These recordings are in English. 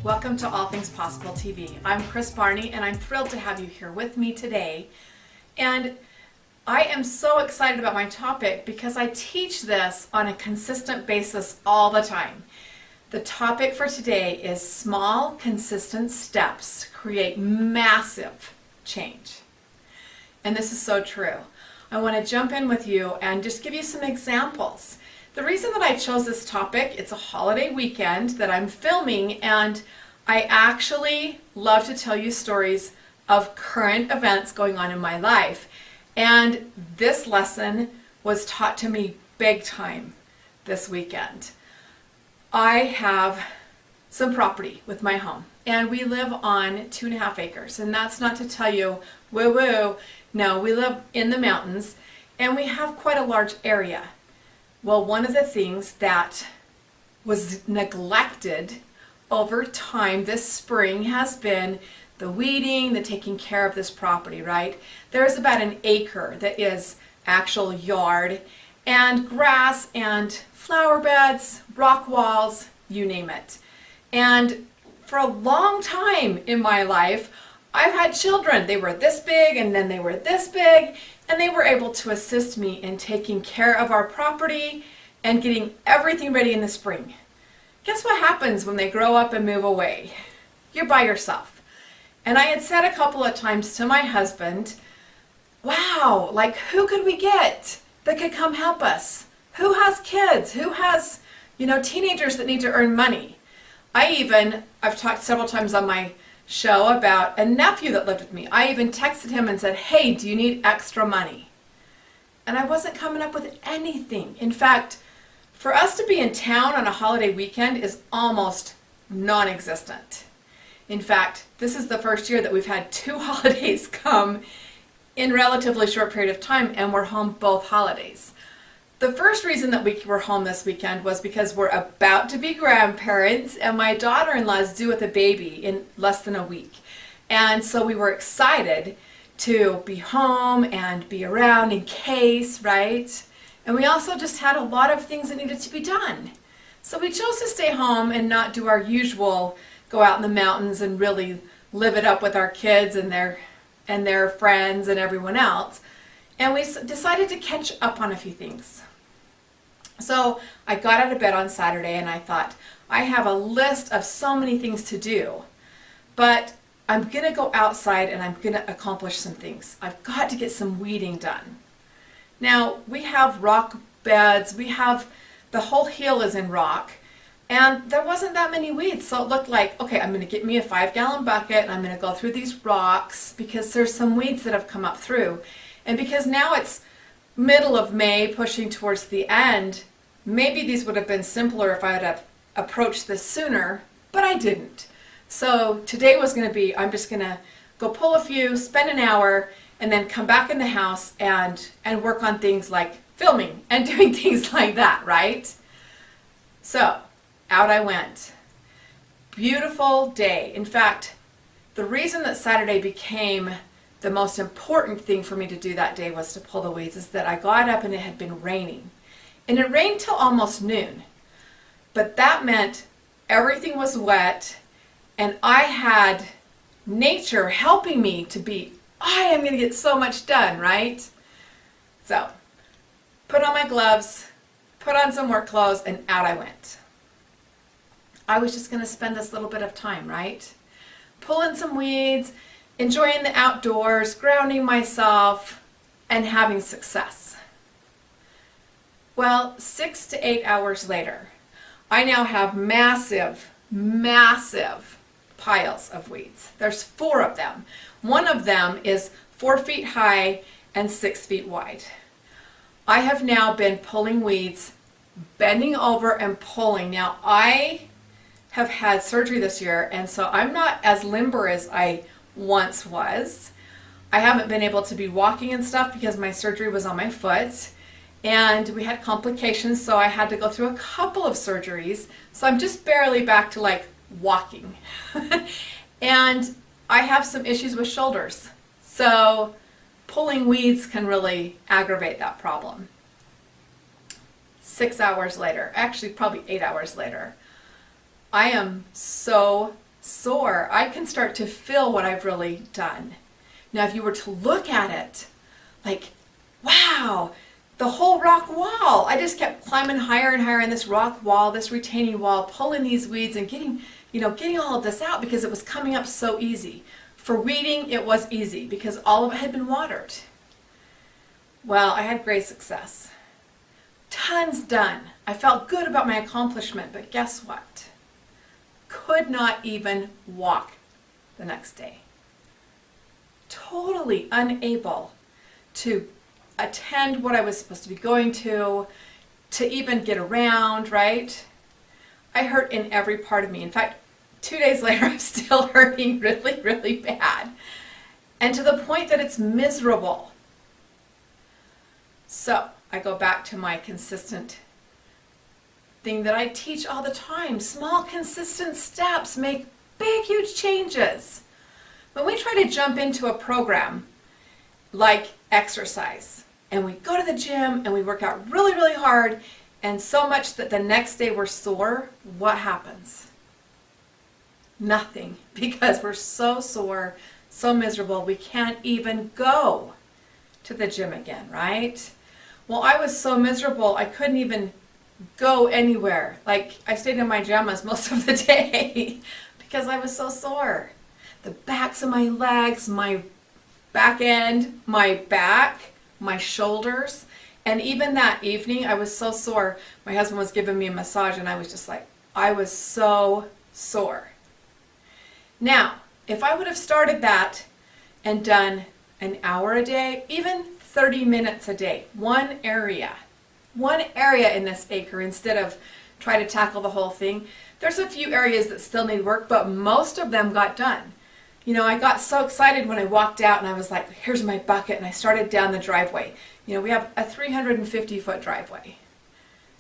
Welcome to All Things Possible TV. I'm Kris Barney and I'm thrilled to have you here with me today. And I am so excited about my topic because I teach this on a consistent basis all the time. The topic for today is small, consistent steps create massive change. And this is so true. I want to jump in with you and just give you some examples. The reason that I chose this topic, it's a holiday weekend that I'm filming, and I actually love to tell you stories of current events going on in my life. And this lesson was taught to me big time this weekend. I have some property with my home, and we live on 2.5 acres. And that's not to tell you, woo woo, no, we live in the mountains and we have quite a large area. Well, one of the things that was neglected over time this spring has been the weeding, the taking care of this property, right? There's about 1 acre that is actual yard and grass and flower beds, rock walls, you name it. And for a long time in my life, I've had children. They were this big and then they were this big, and they were able to assist me in taking care of our property and getting everything ready in the spring. Guess what happens when they grow up and move away? You're by yourself. And I had said a couple of times to my husband, wow, like who could we get that could come help us? Who has kids? Who has, teenagers that need to earn money? I've talked several times on my show about a nephew that lived with me. I even texted him and said, hey, do you need extra money? And I wasn't coming up with anything. In fact, for us to be in town on a holiday weekend is almost non-existent. In fact, this is the first year that we've had 2 holidays come in a relatively short period of time, and we're home both holidays. The first reason that we were home this weekend was because we're about to be grandparents, and my daughter-in-law is due with a baby in less than a week. And so we were excited to be home and be around in case, right? And we also just had a lot of things that needed to be done. So we chose to stay home and not do our usual go out in the mountains and really live it up with our kids and their friends and everyone else. And we decided to catch up on a few things. So I got out of bed on Saturday and I thought, I have a list of so many things to do, but I'm going to go outside and I'm going to accomplish some things. I've got to get some weeding done. Now, we have rock beds, the whole hill is in rock, and there wasn't that many weeds, so it looked like, okay, I'm going to get me a 5-gallon bucket and I'm going to go through these rocks because there's some weeds that have come up through. And because now it's middle of May, pushing towards the end, maybe these would have been simpler if I would have approached this sooner, but I didn't. So today was going to be, I'm just going to go pull a few, spend an hour, and then come back in the house and work on things like filming and doing things like that, right? So out I went. Beautiful day. In fact, the reason that Saturday became the most important thing for me to do that day was to pull the weeds is that I got up and it had been raining. And it rained till almost noon. But that meant everything was wet and I had nature helping me to be, I am going to get so much done, right? So, put on my gloves, put on some work clothes, and out I went. I was just going to spend this little bit of time, right? Pulling some weeds, enjoying the outdoors, grounding myself, and having success. Well, 6 to 8 hours later, I now have massive piles of weeds. There's 4 of them. One of them is 4 feet high and 6 feet wide. I have now been pulling weeds, bending over and pulling. Now, I have had surgery this year, and so I'm not as limber as I once was. I haven't been able to be walking and stuff because my surgery was on my foot, and we had complications, so I had to go through a couple of surgeries. So I'm just barely back to like walking. And I have some issues with shoulders. So pulling weeds can really aggravate that problem. 6 hours later, actually probably 8 hours later, I am so sore, I can start to feel what I've really done. Now, if you were to look at it, like, wow, the whole rock wall, I just kept climbing higher and higher in this rock wall, this retaining wall, pulling these weeds and getting all of this out because it was coming up so easy. For weeding, it was easy because all of it had been watered. Well, I had great success. Tons done. I felt good about my accomplishment, but guess what? Could not even walk the next day. Totally unable to attend what I was supposed to be going to even get around, right? I hurt in every part of me. In fact, 2 days later, I'm still hurting really, really bad. And to the point that it's miserable. So I go back to my consistent thing that I teach all the time. Small, consistent steps make big, huge changes. When we try to jump into a program like exercise, and we go to the gym and we work out really, really hard, and so much that the next day we're sore, what happens? Nothing, because we're so sore, so miserable, we can't even go to the gym again, right? Well, I was so miserable, I couldn't even go anywhere. Like, I stayed in my pajamas most of the day because I was so sore. The backs of my legs, my back end, my back, my shoulders, and even that evening, I was so sore. My husband was giving me a massage, and I was just like, I was so sore. Now, if I would have started that and done an hour a day, even 30 minutes a day, one area in this acre instead of try to tackle the whole thing. There's a few areas that still need work, but most of them got done. You know, I got so excited when I walked out and I was like, here's my bucket, and I started down the driveway. You know, we have a 350-foot driveway,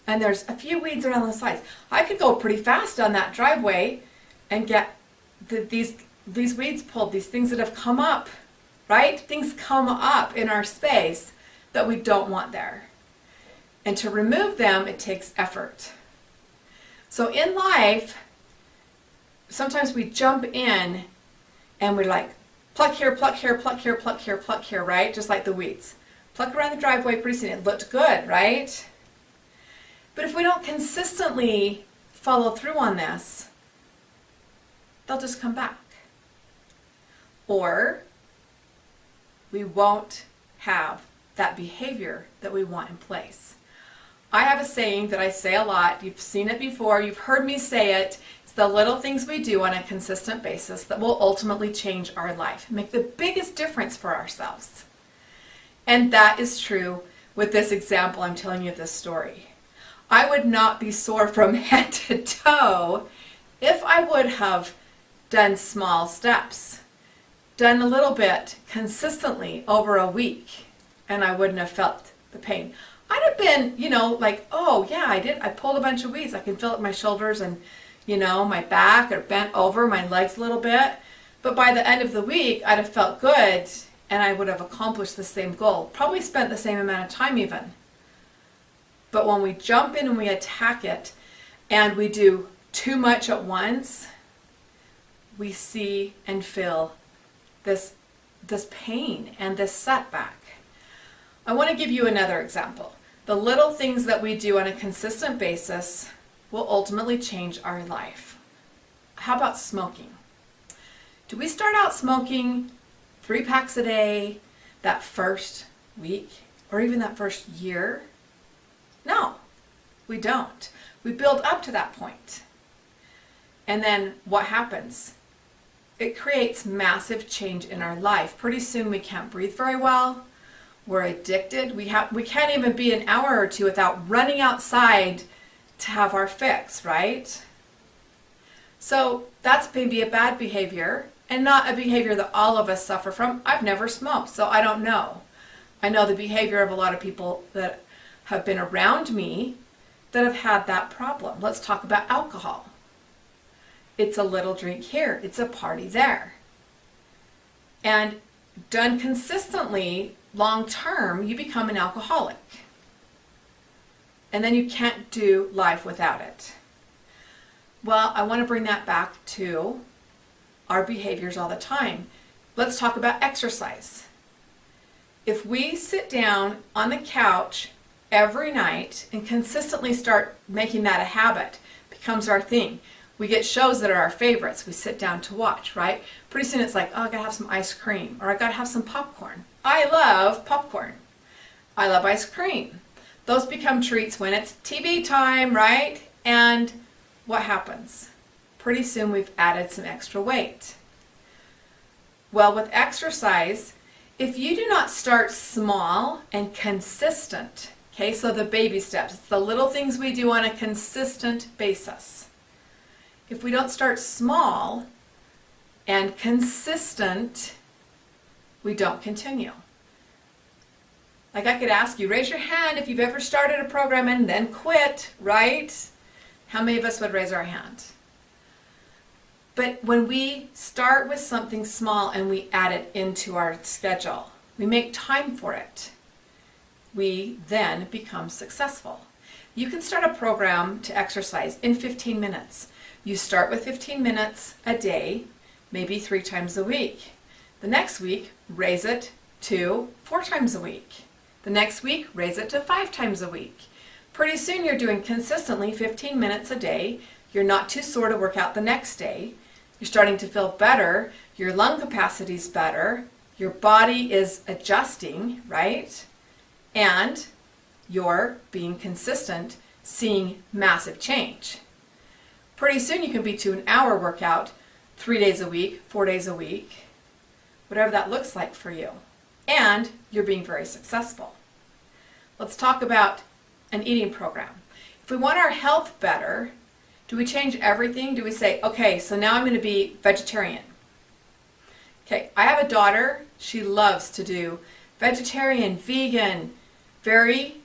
and there's a few weeds around the sides. I could go pretty fast on that driveway and get these weeds pulled, these things that have come up, right? Things come up in our space that we don't want there. And to remove them, it takes effort. So in life, sometimes we jump in and we're like, pluck here, pluck here, pluck here, pluck here, pluck here, right? Just like the weeds. Pluck around the driveway, pretty soon it looked good, right? But if we don't consistently follow through on this, they'll just come back. Or we won't have that behavior that we want in place. I have a saying that I say a lot. You've seen it before. You've heard me say it. It's the little things we do on a consistent basis that will ultimately change our life, make the biggest difference for ourselves. And that is true with this example I'm telling you this story. I would not be sore from head to toe if I would have done small steps, done a little bit consistently over a week, and I wouldn't have felt the pain. I'd have been, like, oh yeah, I did. I pulled a bunch of weeds. I can feel it in my shoulders and, my back, or bent over, my legs a little bit. But by the end of the week, I'd have felt good, and I would have accomplished the same goal. Probably spent the same amount of time even. But when we jump in and we attack it, and we do too much at once, we see and feel this pain and this setback. I want to give you another example. The little things that we do on a consistent basis will ultimately change our life. How about smoking? Do we start out smoking 3 packs a day that first week or even that first year? No, we don't. We build up to that point. And then what happens? It creates massive change in our life. Pretty soon we can't breathe very well. We're addicted. We can't even be an hour or two without running outside to have our fix, right? So that's maybe a bad behavior and not a behavior that all of us suffer from. I've never smoked, so I don't know. I know the behavior of a lot of people that have been around me that have had that problem. Let's talk about alcohol. It's a little drink here. It's a party there. And done consistently, long term, you become an alcoholic. And then you can't do life without it. Well, I want to bring that back to our behaviors all the time. Let's talk about exercise. If we sit down on the couch every night and consistently start making that a habit, becomes our thing. We get shows that are our favorites. We sit down to watch, right? Pretty soon it's like, oh, I gotta have some ice cream, or I gotta have some popcorn. I love popcorn. I love ice cream. Those become treats when it's TV time, right? And what happens? Pretty soon we've added some extra weight. Well, with exercise, if you do not start small and consistent, okay, so the baby steps, it's the little things we do on a consistent basis. If we don't start small and consistent, we don't continue. Like I could ask you, raise your hand if you've ever started a program and then quit, right? How many of us would raise our hand? But when we start with something small and we add it into our schedule, we make time for it, we then become successful. You can start a program to exercise in 15 minutes. You start with 15 minutes a day, maybe 3 times a week. The next week, raise it to 4 times a week. The next week, raise it to 5 times a week. Pretty soon you're doing consistently 15 minutes a day. You're not too sore to work out the next day. You're starting to feel better. Your lung capacity is better. Your body is adjusting, right? And you're being consistent, seeing massive change. Pretty soon you can be to an hour workout 3 days a week, 4 days a week, whatever that looks like for you. And you're being very successful. Let's talk about an eating program. If we want our health better, do we change everything? Do we say, okay, so now I'm going to be vegetarian? Okay, I have a daughter. She loves to do vegetarian, vegan, very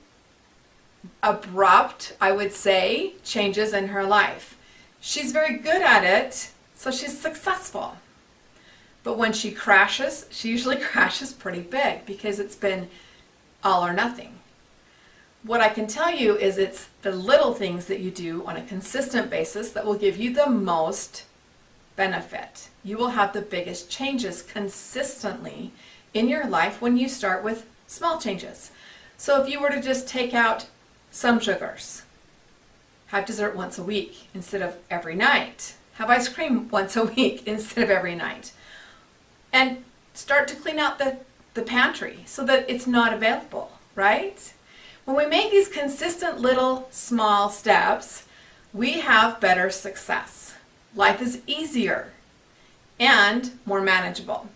abrupt, I would say, changes in her life. She's very good at it, so she's successful. But when she crashes, she usually crashes pretty big because it's been all or nothing. What I can tell you is it's the little things that you do on a consistent basis that will give you the most benefit. You will have the biggest changes consistently in your life when you start with small changes. So if you were to just take out some sugars, have dessert once a week instead of every night, have ice cream once a week instead of every night, and start to clean out the pantry so that it's not available, right? When we make these consistent little small steps, we have better success. Life is easier and more manageable.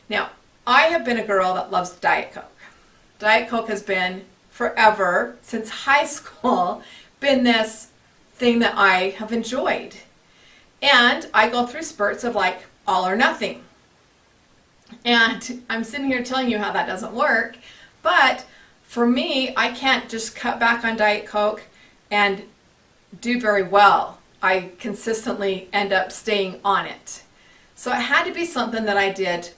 Now, I have been a girl that loves Diet Coke. Diet Coke has been forever, since high school, been this thing that I have enjoyed. And I go through spurts of like all or nothing. And I'm sitting here telling you how that doesn't work, but for me, I can't just cut back on Diet Coke and do very well. I consistently end up staying on it. So it had to be something that I did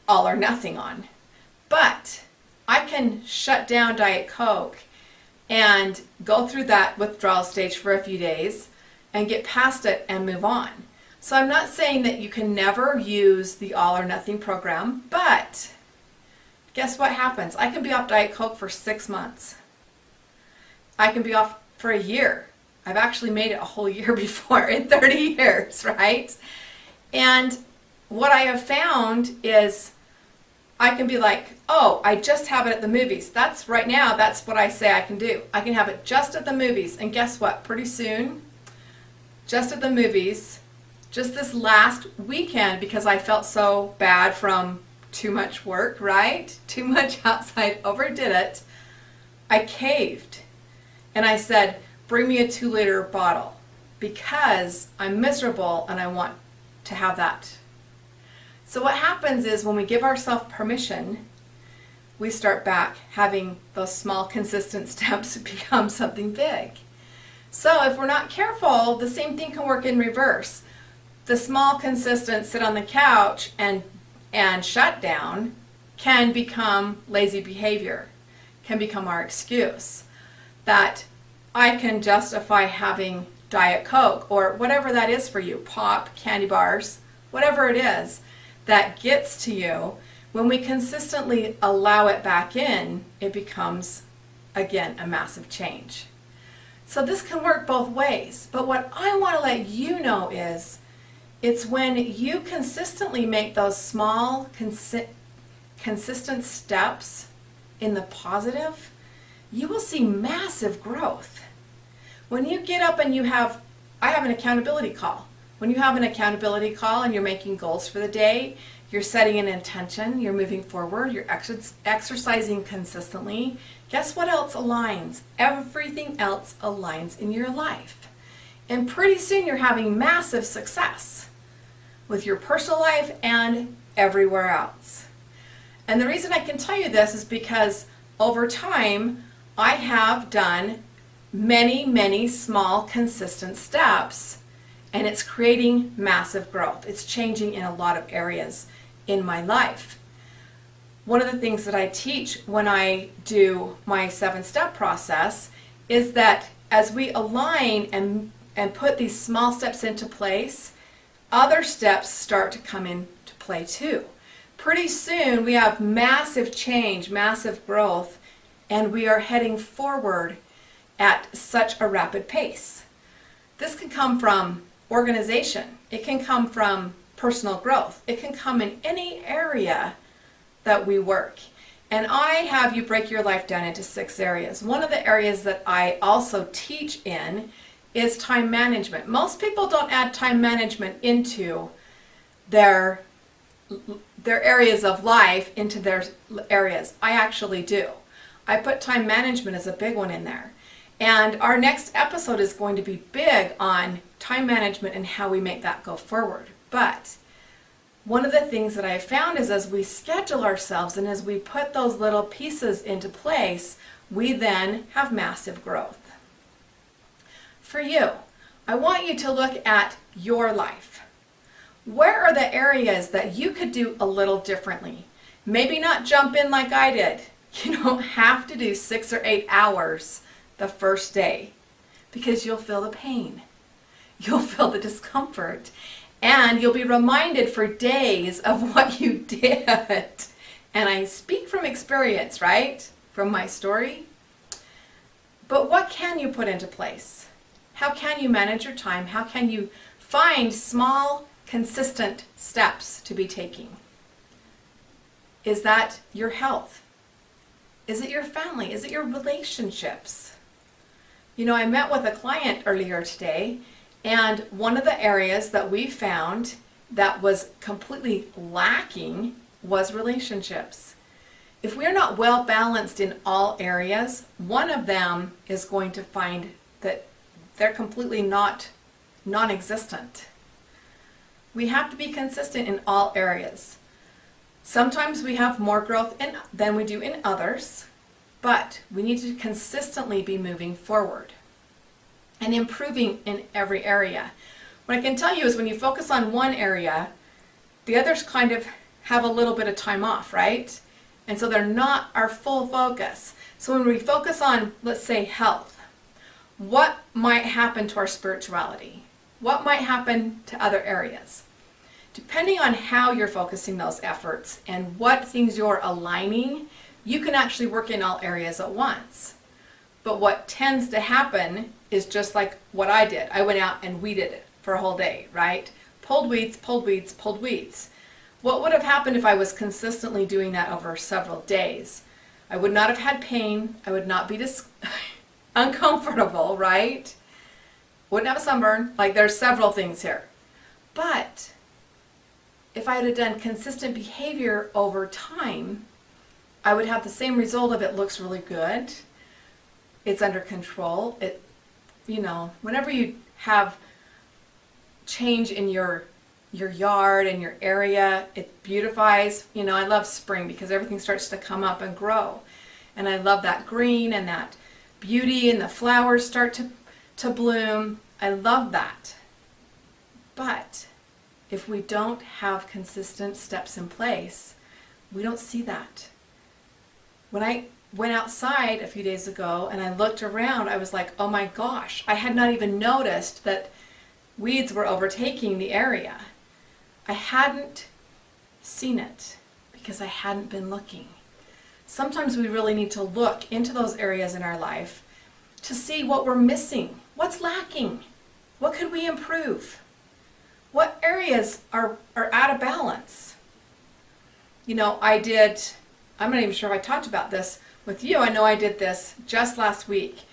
all or nothing on. But I can shut down Diet Coke and go through that withdrawal stage for a few days and get past it and move on. So I'm not saying that you can never use the all or nothing program, but guess what happens? I can be off Diet Coke for 6 months. I can be off for a year. I've actually made it a whole year before in 30 years, right? And what I have found is I can be like, oh, I just have it at the movies. That's right now, that's what I say I can do. I can have it just at the movies. And guess what? Pretty soon, just at the movies, just this last weekend, because I felt so bad from too much work, right? Too much outside, overdid it. I caved. And I said, bring me a 2-liter bottle because I'm miserable and I want to have that. So what happens is when we give ourselves permission, we start back having those small consistent steps become something big. So if we're not careful, the same thing can work in reverse. The small consistent sit on the couch and shut down can become lazy behavior, can become our excuse. That I can justify having Diet Coke or whatever that is for you, pop, candy bars, whatever it is that gets to you, when we consistently allow it back in, it becomes, again, a massive change. So this can work both ways. But what I want to let you know is, it's when you consistently make those small, consistent steps in the positive, you will see massive growth. When you get up and I have an accountability call. When you have an accountability call and you're making goals for the day, you're setting an intention, you're moving forward, you're exercising consistently, guess what else aligns? Everything else aligns in your life. And pretty soon you're having massive success with your personal life and everywhere else. And the reason I can tell you this is because over time, I have done many, many small, consistent steps, and it's creating massive growth. It's changing in a lot of areas in my life. One of the things that I teach when I do my 7-step process is that as we align and put these small steps into place, other steps start to come into play too. Pretty soon we have massive change, massive growth, and we are heading forward at such a rapid pace. This can come from organization. It can come from personal growth. It can come in any area that we work. And I have you break your life down into 6 areas. One of the areas that I also teach in is time management. Most people don't add time management into their areas of life, into their areas. I actually do. I put time management as a big one in there. And our next episode is going to be big on time management and how we make that go forward. But one of the things that I found is as we schedule ourselves and as we put those little pieces into place, we then have massive growth. For you, I want you to look at your life. Where are the areas that you could do a little differently? Maybe not jump in like I did. You don't have to do 6 or 8 hours the first day, because you'll feel the pain. You'll feel the discomfort. And you'll be reminded for days of what you did. And I speak from experience, right? From my story. But what can you put into place? How can you manage your time? How can you find small, consistent steps to be taking? Is that your health? Is it your family? Is it your relationships? You know, I met with a client earlier today, and one of the areas that we found that was completely lacking was relationships. If we're not well balanced in all areas, one of them is going to find that they're completely non-existent. We have to be consistent in all areas. Sometimes we have more growth than we do in others, but we need to consistently be moving forward and improving in every area. What I can tell you is when you focus on one area, the others kind of have a little bit of time off, right? And so they're not our full focus. So when we focus on, let's say, health, what might happen to our spirituality? What might happen to other areas? Depending on how you're focusing those efforts and what things you're aligning, you can actually work in all areas at once. But what tends to happen is just like what I did. I went out and weeded it for a whole day, right? Pulled weeds, pulled weeds, pulled weeds. What would have happened if I was consistently doing that over several days? I would not have had pain. I would not be uncomfortable, right? Wouldn't have a sunburn. Like, there's several things here. But if I had done consistent behavior over time, I would have the same result of it looks really good. It's under control. Whenever you have change in your yard and your area, it beautifies. I love spring because everything starts to come up and grow. And I love that green and that beauty, and the flowers start to bloom. I love that. But if we don't have consistent steps in place, we don't see that. When I went outside a few days ago and I looked around, I was like, oh my gosh, I had not even noticed that weeds were overtaking the area. I hadn't seen it because I hadn't been looking. Sometimes we really need to look into those areas in our life to see what we're missing, what's lacking, what could we improve, what areas are out of balance. You know, I'm not even sure if I talked about this with you. I know I did this just last week.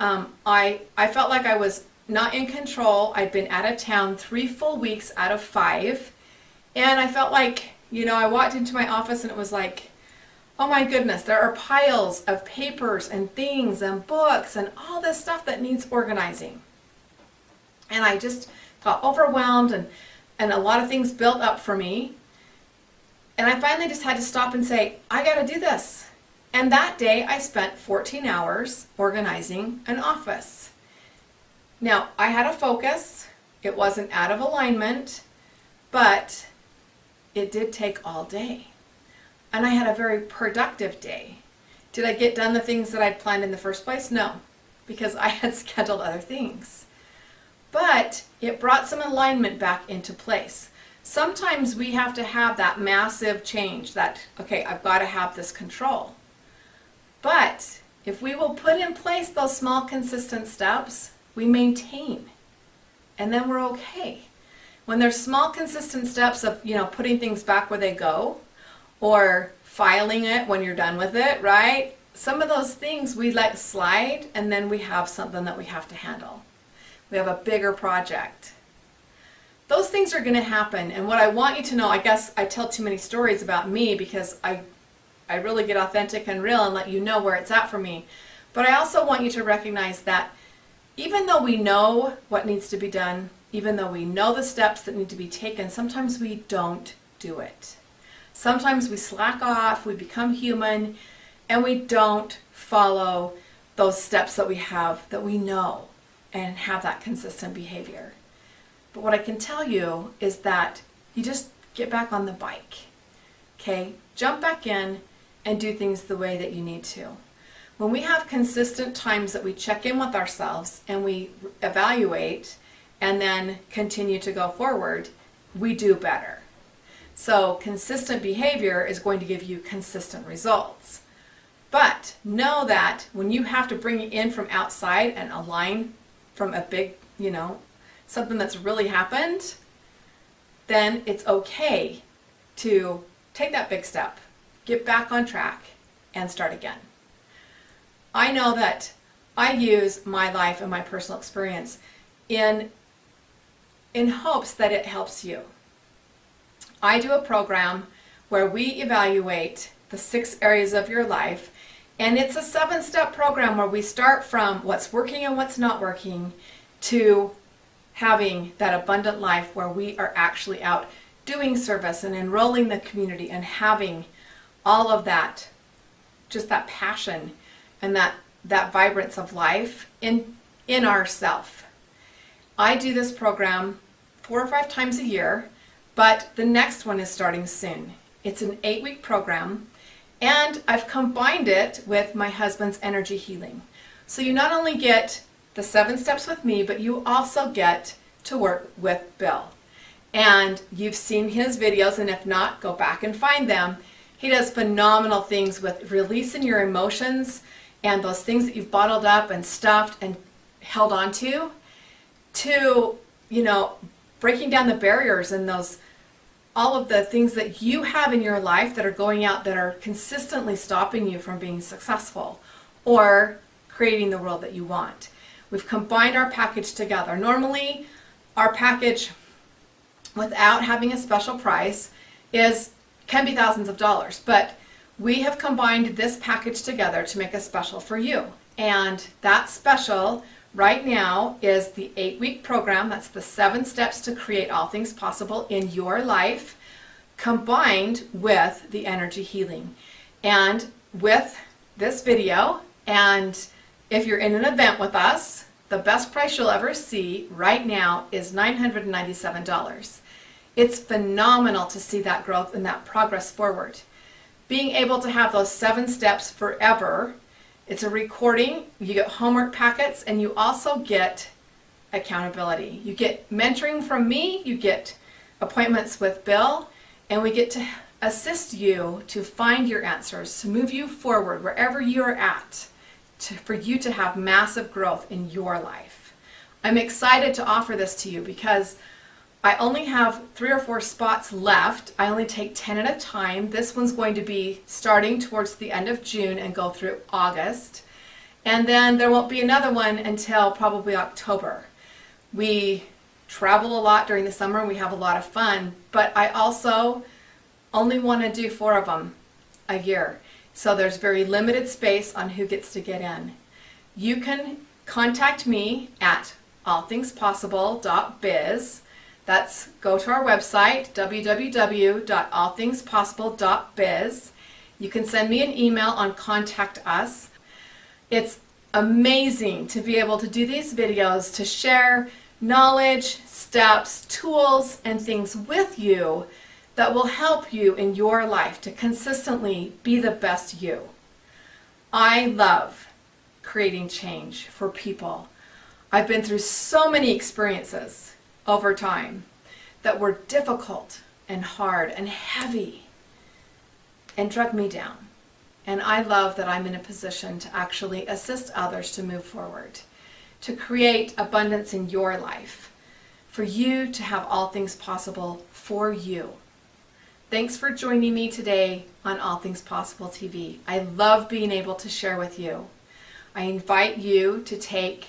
I felt like I was not in control. I'd been out of town 3 full weeks out of 5. And I felt like, you know, I walked into my office and it was like, oh my goodness, there are piles of papers and things and books and all this stuff that needs organizing. And I just got overwhelmed and a lot of things built up for me. And I finally just had to stop and say, I got to do this. And that day I spent 14 hours organizing an office. Now, I had a focus. It wasn't out of alignment, but it did take all day. And I had a very productive day. Did I get done the things that I'd planned in the first place? No, because I had scheduled other things. But it brought some alignment back into place. Sometimes we have to have that massive change that, okay, I've got to have this control. But if we will put in place those small, consistent steps, we maintain. And then we're okay. When there's small, consistent steps of, you know, putting things back where they go, or filing it when you're done with it, right? Some of those things we let slide, and then we have something that we have to handle. We have a bigger project. Those things are going to happen, and what I want you to know, I guess I tell too many stories about me because I really get authentic and real and let you know where it's at for me. But I also want you to recognize that even though we know what needs to be done, even though we know the steps that need to be taken, sometimes we don't do it. Sometimes we slack off, we become human, and we don't follow those steps that we have, that we know, and have that consistent behavior. But what I can tell you is that you just get back on the bike, okay? Jump back in and do things the way that you need to. When we have consistent times that we check in with ourselves and we evaluate and then continue to go forward, we do better. So consistent behavior is going to give you consistent results. But know that when you have to bring it in from outside and align from a big, you know, something that's really happened, then it's okay to take that big step, get back on track, and start again. I know that I use my life and my personal experience in hopes that it helps you. I do a program where we evaluate the 6 areas of your life, and it's a 7-step program where we start from what's working and what's not working to having that abundant life where we are actually out doing service and enrolling the community and having all of that, just that passion and that vibrance of life in ourself. I do this program 4 or 5 times a year, but the next one is starting soon. It's an 8-week program, and I've combined it with my husband's energy healing. So you not only get the 7 steps with me, but you also get to work with Bill. And you've seen his videos, and if not, go back and find them. He does phenomenal things with releasing your emotions and those things that you've bottled up and stuffed and held on to, you know, breaking down the barriers and all of the things that you have in your life that are going out that are consistently stopping you from being successful or creating the world that you want. We've combined our package together. Normally, our package, without having a special price, can be thousands of dollars, but we have combined this package together to make a special for you. And that special right now is the 8-week program. That's the 7 steps to create all things possible in your life, combined with the energy healing. And with this video, and if you're in an event with us, the best price you'll ever see right now is $997. It's phenomenal to see that growth and that progress forward. Being able to have those 7 steps forever. It's a recording, you get homework packets, and you also get accountability. You get mentoring from me, you get appointments with Bill, and we get to assist you to find your answers, to move you forward wherever you're at, for you to have massive growth in your life. I'm excited to offer this to you because I only have 3 or 4 spots left. I only take 10 at a time. This one's going to be starting towards the end of June and go through August. And then there won't be another one until probably October. We travel a lot during the summer and we have a lot of fun, but I also only want to do 4 of them a year. So there's very limited space on who gets to get in. You can contact me at allthingspossible.biz. That's go to our website, www.allthingspossible.biz. You can send me an email on Contact Us. It's amazing to be able to do these videos, to share knowledge, steps, tools, and things with you that will help you in your life to consistently be the best you. I love creating change for people. I've been through so many experiences over time that were difficult and hard and heavy and drug me down. And I love that I'm in a position to actually assist others to move forward, to create abundance in your life, for you to have all things possible for you. Thanks for joining me today on All Things Possible TV. I love being able to share with you. I invite you to take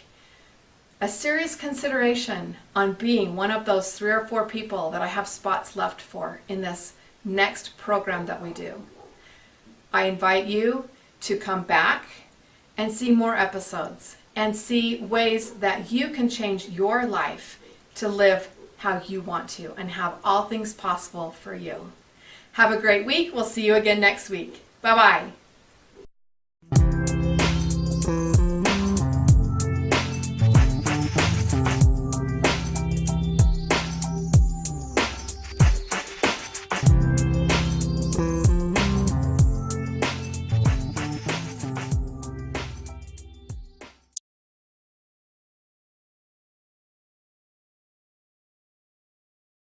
a serious consideration on being one of those 3 or 4 people that I have spots left for in this next program that we do. I invite you to come back and see more episodes and see ways that you can change your life to live how you want to and have all things possible for you. Have a great week. We'll see you again next week. Bye-bye.